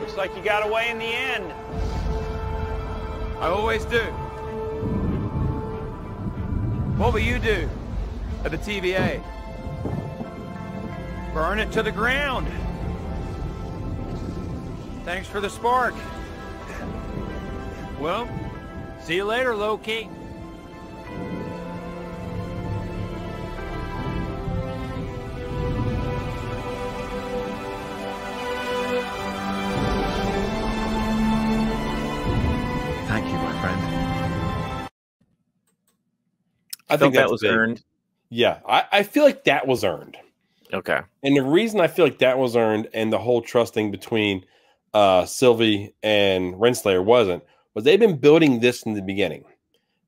Looks like you got away in the end. I always do. What will you do at the TVA? Burn it to the ground. Thanks for the spark. Well, see you later, Loki. Thank you, my friend. I think that was earned. Yeah, I feel like that was earned. Okay. And the reason I feel like that was earned and the whole trusting between Sylvie and Renslayer was they've been building this from the beginning.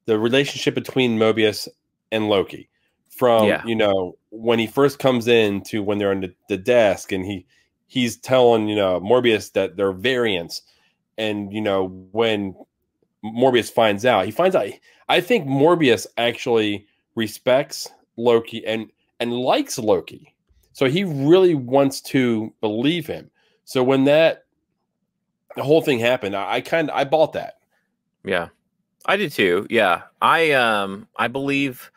The relationship between Mobius and Loki. From, when he first comes in to when they're on the desk and he's telling, Morbius that they're variants. And, when Morbius finds out, I think Morbius actually respects Loki and likes Loki. So he really wants to believe him. So when the whole thing happened, I bought that. Yeah, I did too. Yeah, I believe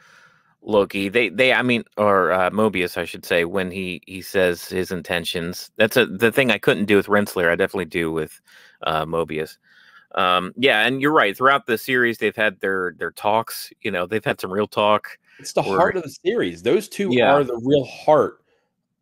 Loki. Mobius, I should say, when he says his intentions. That's the thing I couldn't do with Renslayer. I definitely do with Mobius. Yeah, and you're right. Throughout the series, they've had their talks. They've had some real talk. It's the heart of the series. Those two are the real heart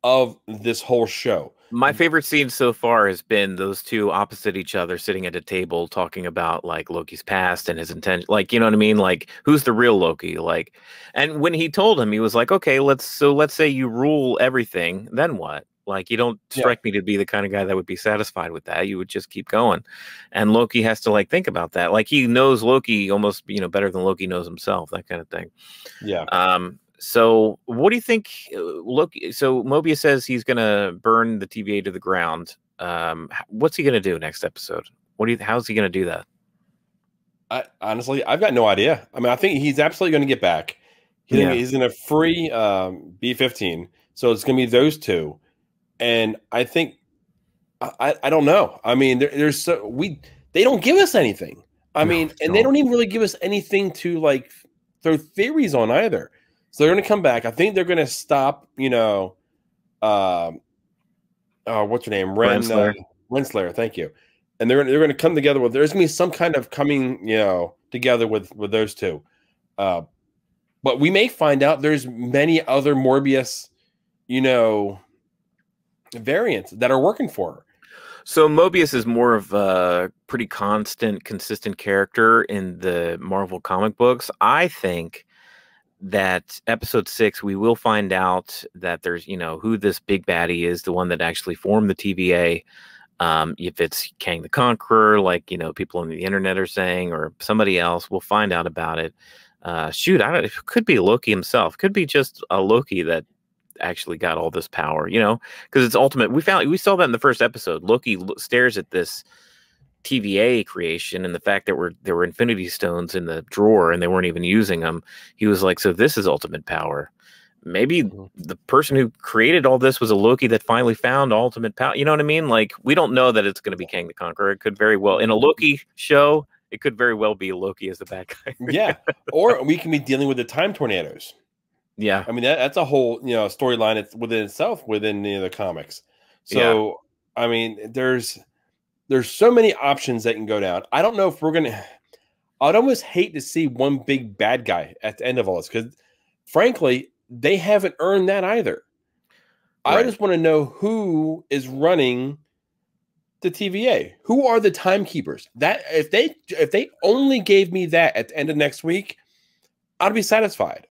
of this whole show. My favorite scene so far has been those two opposite each other sitting at a table talking about like Loki's past and his intention. Like, you know what I mean? Like, who's the real Loki? Like, and when he told him, he was like, okay, let's say you rule everything. Then what? Like, you don't strike me to be the kind of guy that would be satisfied with that. You would just keep going. And Loki has to like think about that. Like, he knows Loki almost, better than Loki knows himself, that kind of thing. Yeah. So what do you think? So Mobius says he's going to burn the TVA to the ground. What's he going to do next episode? How's he going to do that? Honestly, I've got no idea. I mean, I think he's absolutely going to get back. He's going to free B-15. So it's going to be those two. And I think, I don't know. I mean, they don't give us anything. I mean, and they don't even really give us anything to like throw theories on either. So they're going to come back. I think they're going to stop, what's her name? Renslayer. Thank you. And they're going to come together with, there's going to be some kind of coming, together with those two. But we may find out there's many other Morbius, variants that are working for her. So Mobius is more of a pretty consistent character in the Marvel comic books. I think that episode 6, we will find out that there's, who this big baddie is, the one that actually formed the TVA. If it's Kang the Conqueror, like, people on the internet are saying, or somebody else, we'll find out about it. It could be Loki himself. Could be just a Loki that actually got all this power, because it's ultimate. We saw that in the first episode. Loki stares at this TVA creation and the fact that there were Infinity Stones in the drawer and they weren't even using them. He was like, so this is ultimate power. Maybe the person who created all this was a Loki that finally found ultimate power. You know what I mean? Like, we don't know that it's going to be Kang the Conqueror. It could very well, in a Loki show, it could very well be Loki as the bad guy. Yeah. Or we can be dealing with the time tornadoes. Yeah. I mean, that's a whole, storyline within itself within the comics. So, yeah. I mean, there's so many options that can go down. I don't know if I'd almost hate to see one big bad guy at the end of all this, because frankly, they haven't earned that either. Right. I just want to know who is running the TVA. Who are the timekeepers? That if they only gave me that at the end of next week, I'd be satisfied.